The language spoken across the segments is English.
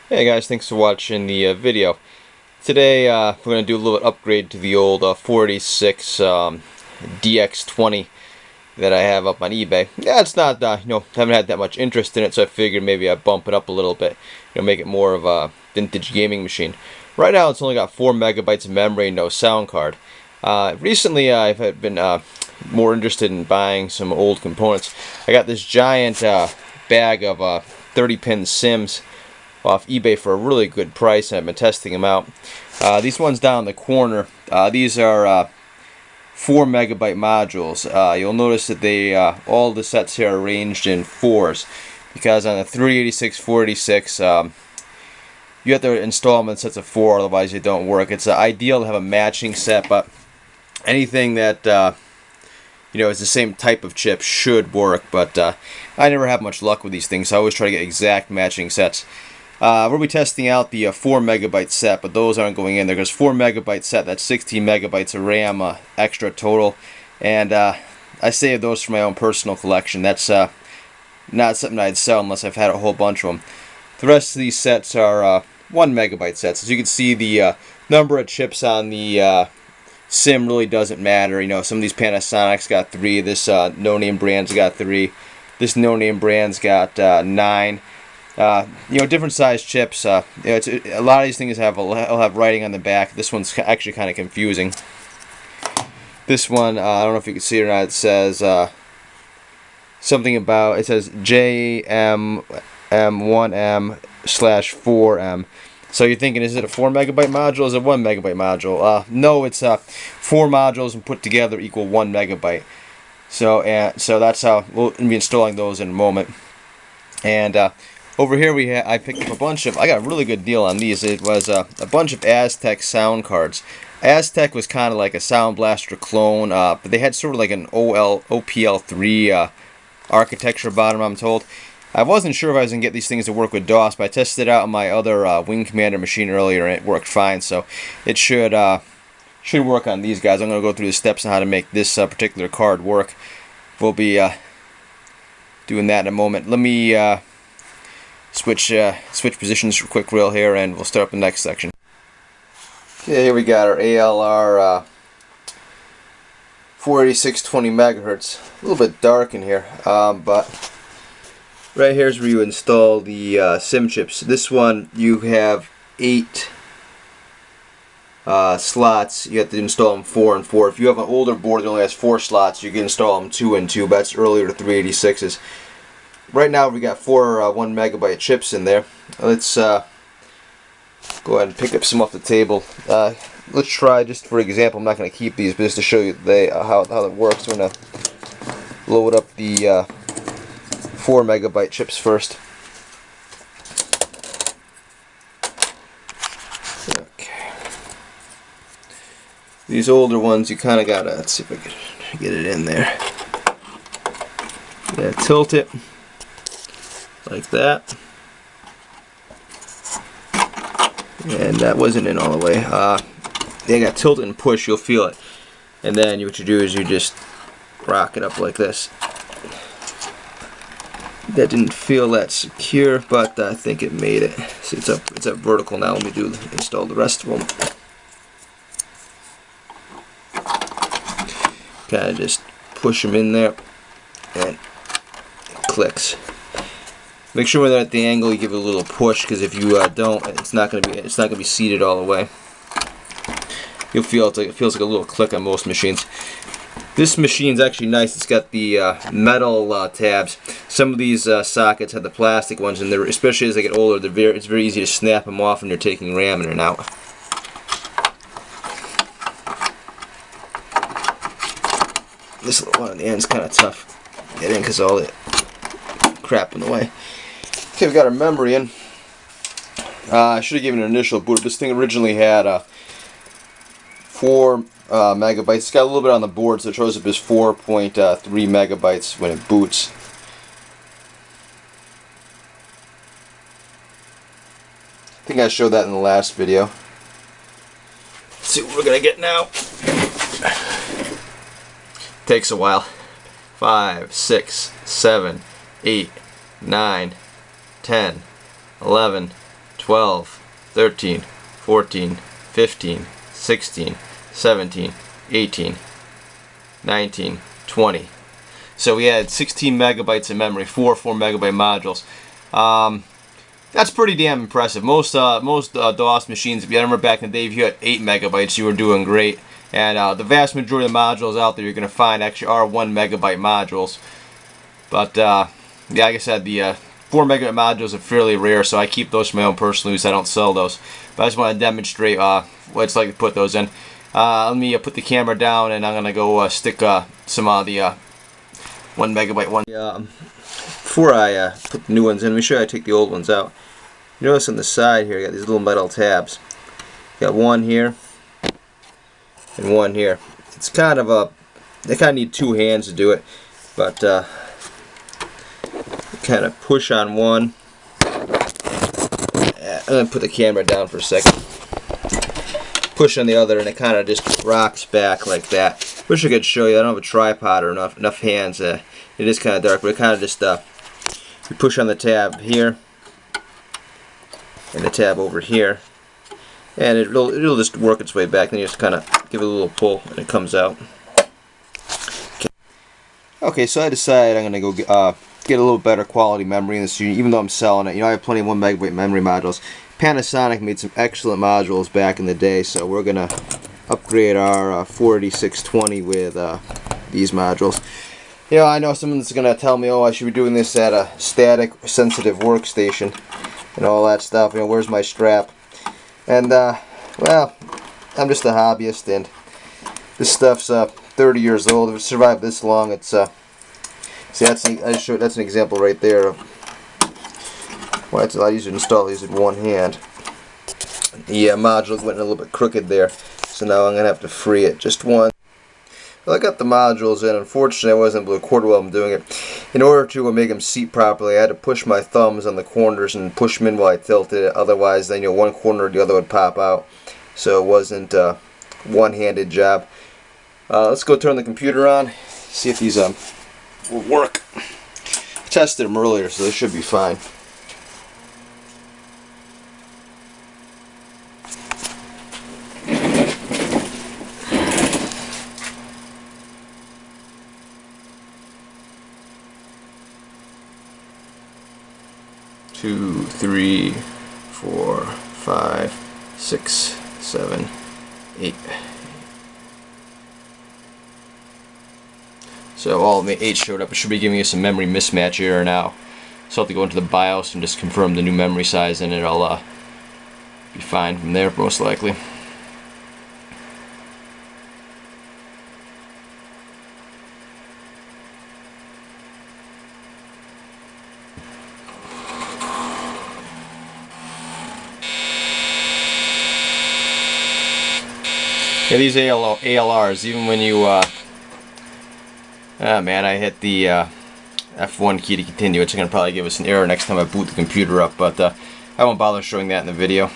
Hey guys, thanks for watching the video. Today we're going to do a little upgrade to the old 486 DX20 that I have up on eBay. Yeah, it's not, haven't had that much interest in it, so I figured maybe I'd bump it up a little bit, make it more of a vintage gaming machine. Right now it's only got 4 megabytes of memory, no sound card. Recently I've been more interested in buying some old components. I got this giant bag of 30-pin Sims off eBay for a really good price, and I've been testing them out. These ones down in the corner, these are 4 megabyte modules. You'll notice that they all the sets here are arranged in 4s, because on the 386 486 you have to install them in sets of 4, otherwise they don't work. It's ideal to have a matching set, but anything that is the same type of chip should work, but I never have much luck with these things, so I always try to get exact matching sets. We'll be testing out the 4 megabyte set, but those aren't going in there because 4 megabyte set, that's 16 megabytes of RAM extra total, and I saved those for my own personal collection. That's not something I'd sell unless I've had a whole bunch of them. The rest of these sets are 1 megabyte sets. As you can see, the number of chips on the Sim really doesn't matter. Some of these Panasonic's got 3, this no-name brand's got 3, this no-name brand's got 9. Different size chips. A lot of these things will have writing on the back. This one's actually kind of confusing. This one, I don't know if you can see it or not. It says something about. It says JM1M/4M. So you're thinking, is it a 4 megabyte module? Or is it a 1 megabyte module? No, it's 4 modules and put together equal 1 megabyte. So that's how we'll be installing those in a moment. And over here I picked up a bunch of, I got a really good deal on these. It was a bunch of AZTECH Sound cards. AZTECH was kind of like a Sound Blaster clone, but they had sort of like an OPL3 architecture about them, I'm told. I wasn't sure if I was going to get these things to work with DOS, but I tested it out on my other Wing Commander machine earlier, and it worked fine, so it should work on these guys. I'm going to go through the steps on how to make this particular card work. We'll be doing that in a moment. Let me switch positions quick real here, and we'll start up the next section. Okay, here we got our ALR 486 20 megahertz. A little bit dark in here, but right here is where you install the Sim chips. This one you have 8 slots. You have to install them 4 and 4. If you have an older board that only has 4 slots, you can install them 2 and 2. But that's earlier to 386s. Right now we got 4 1 megabyte chips in there. Let's go ahead and pick up some off the table. Let's try, just for example, I'm not going to keep these, but just to show you how it works. I'm going to load up the 4 megabyte chips first. Okay. These older ones, you kind of got to, let's see if I can get it in there. Yeah, tilt it like that, and that wasn't in all the way. They got tilted and push, you'll feel it, and then what you do is you just rock it up like this. That didn't feel that secure, but I think it made it. See, it's up vertical now. Let me install the rest of them. Kind of just push them in there, and it clicks. Make sure when they're at the angle you give it a little push, because if you don't, it's not going to be seated all the way. You'll feel it feels like a little click on most machines. This machine's actually nice. It's got the metal tabs. Some of these sockets have the plastic ones, and especially as they get older, it's very easy to snap them off when you're taking RAM in and out. This little one on the end is kind of tough to get in because all the crap in the way. Okay, we got our memory in. I should have given an initial boot. This thing originally had 4 megabytes. It's got a little bit on the board, so it shows up as 4.3 megabytes when it boots. I think I showed that in the last video. Let's see what we're gonna get now. Takes a while. 5, 6, 7, 8, 9, 10, 11, 12, 13, 14, 15, 16, 17, 18, 19, 20. So we had 16 megabytes of memory, 4 megabyte modules. That's pretty damn impressive. Most DOS machines, if you remember back in the day, if you had 8 megabytes, you were doing great. And the vast majority of the modules out there you're going to find actually are 1 megabyte modules. But yeah, like I said, the 4 megabyte modules are fairly rare, so I keep those for my own personal use. I don't sell those. But I just want to demonstrate what it's like to put those in. Let me put the camera down, and I'm going to go stick some of the 1 megabyte one. Before I put the new ones in, let me show you how I take the old ones out. You notice on the side here, you got these little metal tabs. You got one here and one here. It's kind of they kind of need 2 hands to do it, but you kind of push on one. I'm going to put the camera down for a second. Push on the other, and it kind of just rocks back like that. Wish I could show you. I don't have a tripod or enough hands. It is kind of dark, but it kind of just you push on the tab here and the tab over here, and it'll just work its way back. Then you just kind of give it a little pull, and it comes out. Okay, so I decided I'm gonna go get a little better quality memory in this unit, even though I'm selling it. You know, I have plenty of 1 megabyte memory modules. Panasonic made some excellent modules back in the day, so we're gonna upgrade our 48620 with these modules. You know, I know someone's gonna tell me, oh, I should be doing this at a static sensitive workstation and all that stuff. You know, where's my strap? And well, I'm just a hobbyist, and this stuff's 30 years old. If it survived this long, it's see, that's an example right there of why it's a lot easier to install these with one hand. The module went a little bit crooked there, so now I'm gonna have to free it just once. Well, I got the modules in. Unfortunately, I wasn't able to record while I'm doing it. In order to make them seat properly, I had to push my thumbs on the corners and push them in while I tilted it. Otherwise, then, you know, one corner or the other would pop out. So it wasn't a one-handed job. Let's go turn the computer on, see if these will work. I tested them earlier, so they should be fine. Two, 3, 4, 5, 6, 7, 8. So all the 8 showed up. It should be giving us some memory mismatch error now. So I'll have to go into the BIOS and just confirm the new memory size, and it'll be fine from there, most likely. Yeah, these ALRs, even when you, man, I hit the F1 key to continue. It's going to probably give us an error next time I boot the computer up, but I won't bother showing that in the video.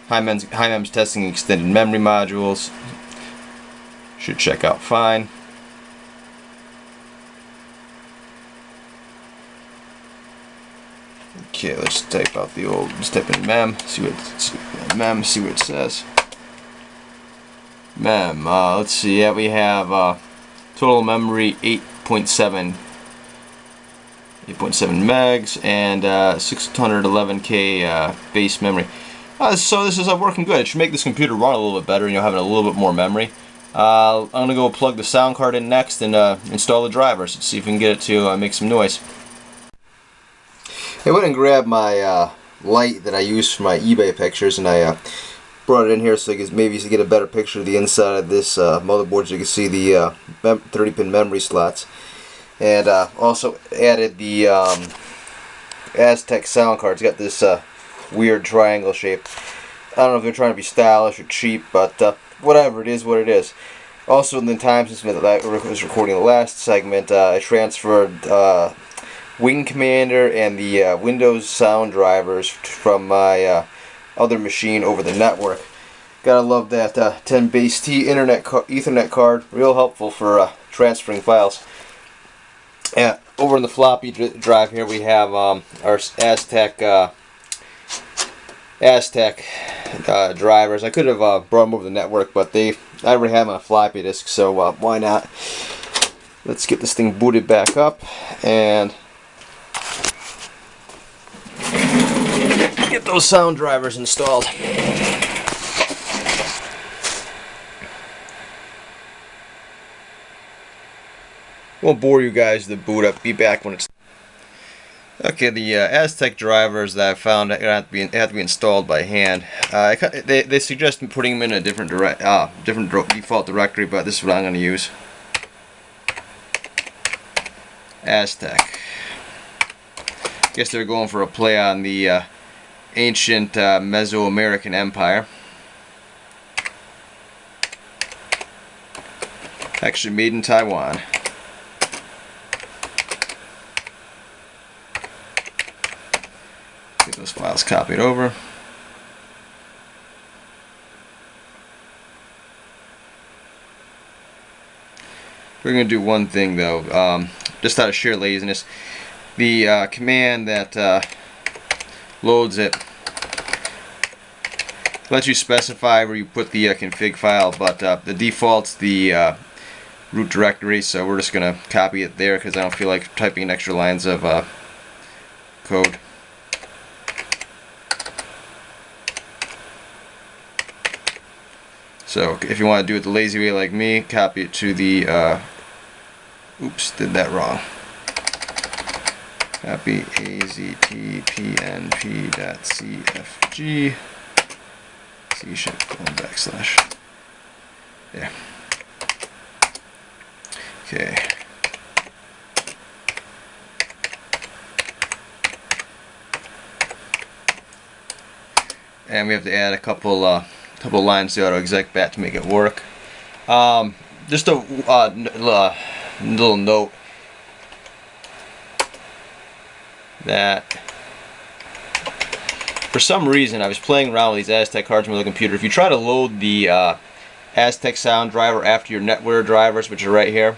High-MEMS testing extended memory modules. Should check out fine. Okay, let's type out the old, let's type in MEM, see what it says. MEM, let's see, yeah, we have total memory 8.7 megs and 611K base memory. So this is working good. It should make this computer run a little bit better, you know, having a little bit more memory. I'm going to go plug the sound card in next and install the drivers. Let's see if we can get it to make some noise. I went and grabbed my light that I use for my eBay pictures, and I brought it in here so you can maybe get a better picture of the inside of this motherboard, so you can see the 30-pin memory slots. And also added the AZTECH Sound card. It's got this weird triangle shape. I don't know if they're trying to be stylish or cheap, but whatever, it is what it is. Also, in the time since I was recording the last segment, I transferred Wing Commander and the Windows sound drivers from my other machine over the network. Gotta love that 10 base T Ethernet card. Real helpful for transferring files. Over in the floppy drive here we have our AZTECH AZTECH drivers. I could have brought them over the network, but I already have them on a floppy disk, so why not? Let's get this thing booted back up and get those sound drivers installed. Won't bore you guys to boot up. Be back when it's okay. The AZTECH drivers that I found have to be installed by hand. They suggest putting them in a different default directory, but this is what I'm going to use. AZTECH. Guess they're going for a play on the ancient Mesoamerican Empire. Actually made in Taiwan. Get those files copied over. We're going to do one thing though, just out of sheer laziness. The command that loads it lets you specify where you put the config file, but the default's the root directory, so we're just going to copy it there because I don't feel like typing in extra lines of code. So if you want to do it the lazy way like me, copy it to the oops, did that wrong. Copy AZTPNP.CFG C# / there. Okay. And we have to add a couple lines to the AutoExec bat to make it work. Just a little note that for some reason I was playing around with these AZTECH cards on the computer. If you try to load the AZTECH Sound driver after your NetWare drivers, which are right here,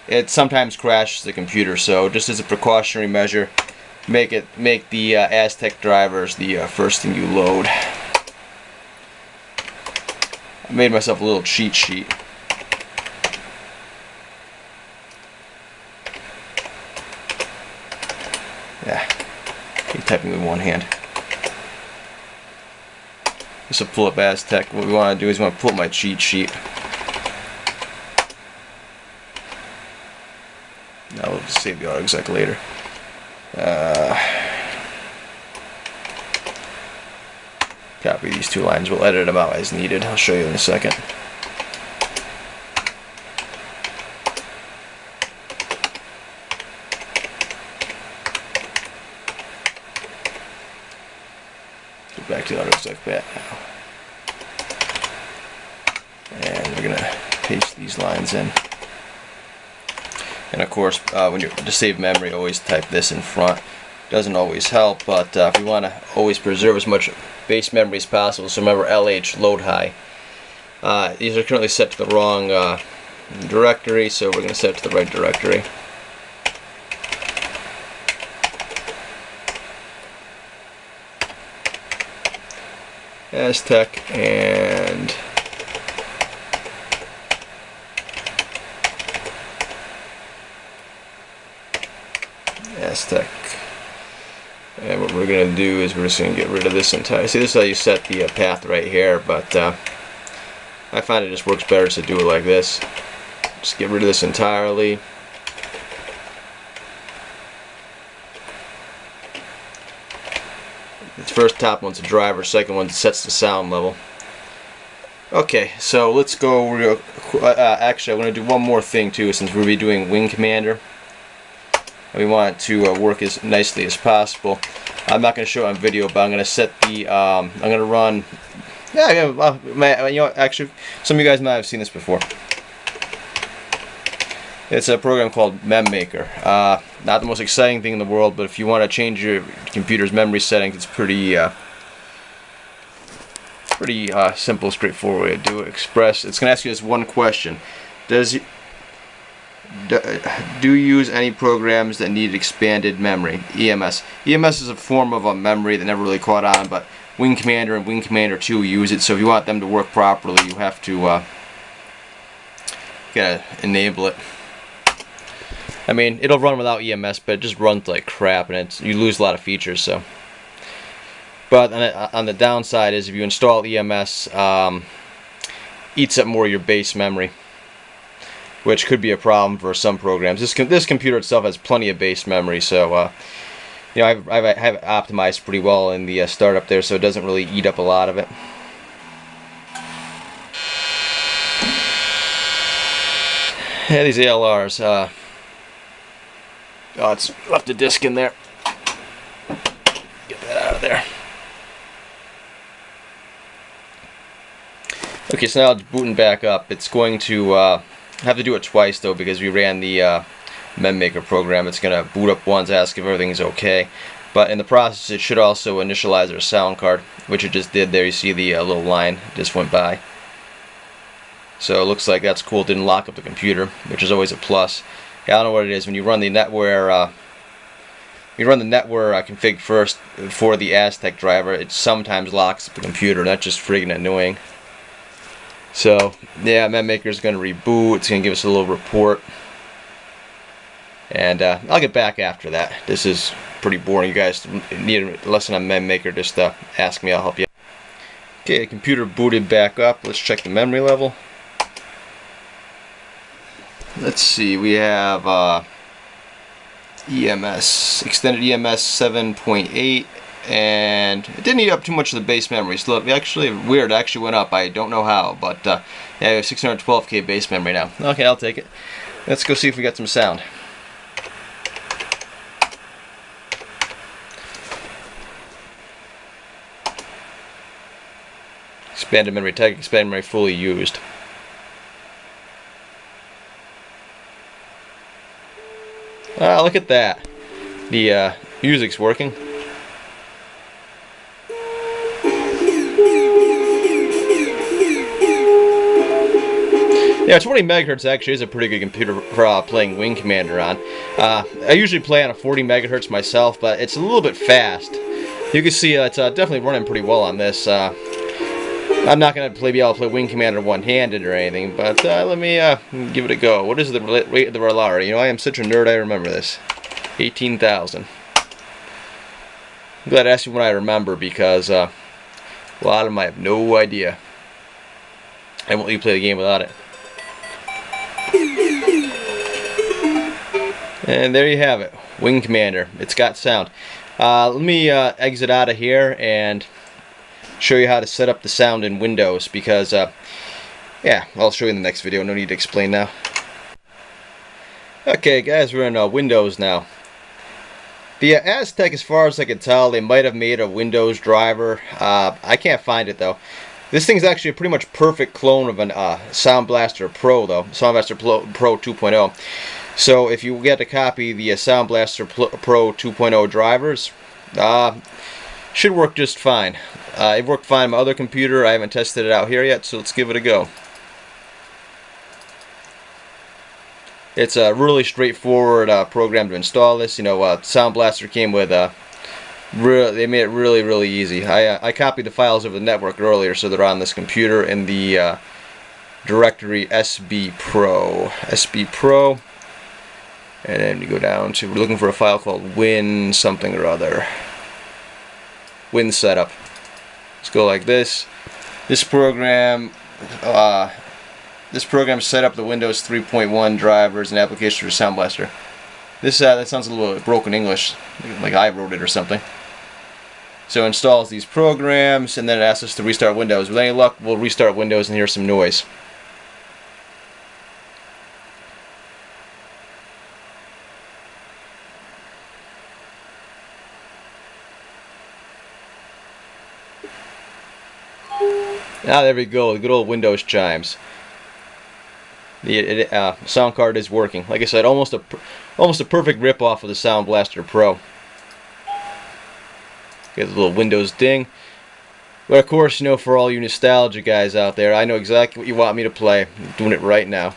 it sometimes crashes the computer. So just as a precautionary measure, make the AZTECH drivers the first thing you load. I made myself a little cheat sheet. Yeah, keep typing with one hand. This will pull up AZTECH. What we want to do is we want to pull up my cheat sheet. Now we'll just save the AutoExec later. Copy these two lines. We'll edit them out as needed. I'll show you in a second. Get back to the AutoExec bat now. And we're going to paste these lines in. And of course, when you to save memory, always type this in front. Doesn't always help, but if you want to always preserve as much base memory as possible, so remember LH load high. These are currently set to the wrong directory, so we're going to set it to the right directory. AZTECH and AZTECH. And what we're going to do is we're just going to get rid of this entire. See, this is how you set the path right here, but I find it just works better to do it like this. Just get rid of this entirely. The first top one's a driver, second one sets the sound level. Okay, so let's go real actually, I want to do one more thing too, since we'll be doing Wing Commander. We want it to work as nicely as possible. I'm not going to show it on video, but I'm going to set the I'm going to run. Yeah, you know, actually, some of you guys might have seen this before. It's a program called MemMaker. Not the most exciting thing in the world, but if you want to change your computer's memory settings, it's pretty simple, straightforward way to do it. It's going to ask you this one question: do use any programs that need expanded memory. EMS. EMS is a form of a memory that never really caught on, but Wing Commander and Wing Commander 2 use it. So if you want them to work properly, you have to gotta enable it. I mean, it'll run without EMS, but it just runs like crap, and you lose a lot of features. So, but on the downside is if you install EMS, eats up more of your base memory, which could be a problem for some programs. This computer itself has plenty of base memory, so you know, I have it optimized pretty well in the startup there, so it doesn't really eat up a lot of it. Yeah, these ALRs. Oh, it's left a disc in there. Get that out of there. Okay, so now it's booting back up. It's going to have to do it twice though, because we ran the MemMaker program. It's going to boot up once, ask if everything's okay. But in the process, it should also initialize our sound card, which it just did there. You see the little line just went by. So it looks like that's cool. It didn't lock up the computer, which is always a plus. I don't know what it is. When you run the NetWare, config first for the AZTECH driver, it sometimes locks up the computer. That's just friggin' annoying. So yeah, MemMaker is going to reboot. It's going to give us a little report, and I'll get back after that. This is pretty boring. You guys need a lesson on MemMaker, just ask me. I'll help you. Okay, the computer booted back up. Let's check the memory level. Let's see, we have EMS, extended EMS 7.8, and it didn't eat up too much of the base memory. So actually, weird, it actually went up. I don't know how, but yeah, we have 612K base memory now. Okay, I'll take it. Let's go see if we got some sound. Expanded memory tag, expanded memory fully used. Ah, look at that. The music's working. Yeah, 20 megahertz actually is a pretty good computer for playing Wing Commander on. I usually play on a 40 megahertz myself, but it's a little bit fast. You can see it's definitely running pretty well on this. I'm not going to be able to play Wing Commander one-handed or anything, but let me give it a go. What is the rate of the Rollari? You know, I am such a nerd, I remember this. 18,000. I'm glad I asked you what I remember, because a lot of them I have no idea. I won't let you play the game without it. And there you have it. Wing Commander. It's got sound. Let me exit out of here and show you how to set up the sound in Windows, because yeah, I'll show you in the next video. No need to explain now. Okay guys, we're in Windows now. The AZTECH, as far as I can tell, they might have made a Windows driver. I can't find it though. This thing's actually a pretty much perfect clone of an Sound Blaster Pro though, Sound Blaster Pro 2.0. So if you get to copy the Sound Blaster Pro 2.0 drivers, should work just fine. It worked fine on my other computer. I haven't tested it out here yet, so let's give it a go. It's a really straightforward program to install this. You know, Sound Blaster came with they made it really easy. I copied the files over the network earlier, so they're on this computer in the directory SB Pro, and then you go down to, we're looking for a file called Win something or other. Win setup. Let's go like this. This program set up the Windows 3.1 drivers and applications for Sound Blaster. This that sounds a little broken English, like I wrote it or something. So it installs these programs, and then it asks us to restart Windows. With any luck, we'll restart Windows and hear some noise. Ah, there we go, the good old Windows chimes. The sound card is working. Like I said, almost a perfect rip-off of the Sound Blaster Pro. Get a little Windows ding. But of course, you know, for all you nostalgia guys out there, I know exactly what you want me to play. I'm doing it right now.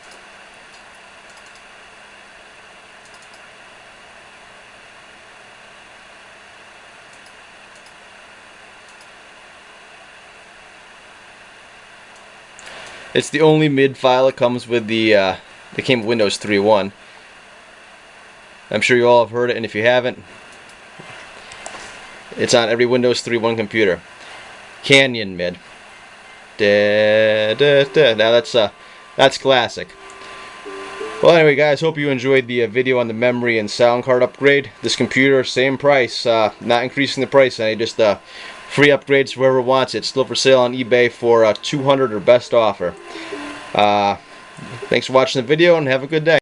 It's the only mid file that comes with the that came with Windows 3.1. I'm sure you all have heard it, and if you haven't, it's on every Windows 3.1 computer. Canyon mid. Da, da, da. Now that's classic. Well, anyway, guys, hope you enjoyed the video on the memory and sound card upgrade. This computer, same price, not increasing the price any, just free upgrades for whoever wants it. Still for sale on eBay for $200 or best offer. Thanks for watching the video, and have a good day.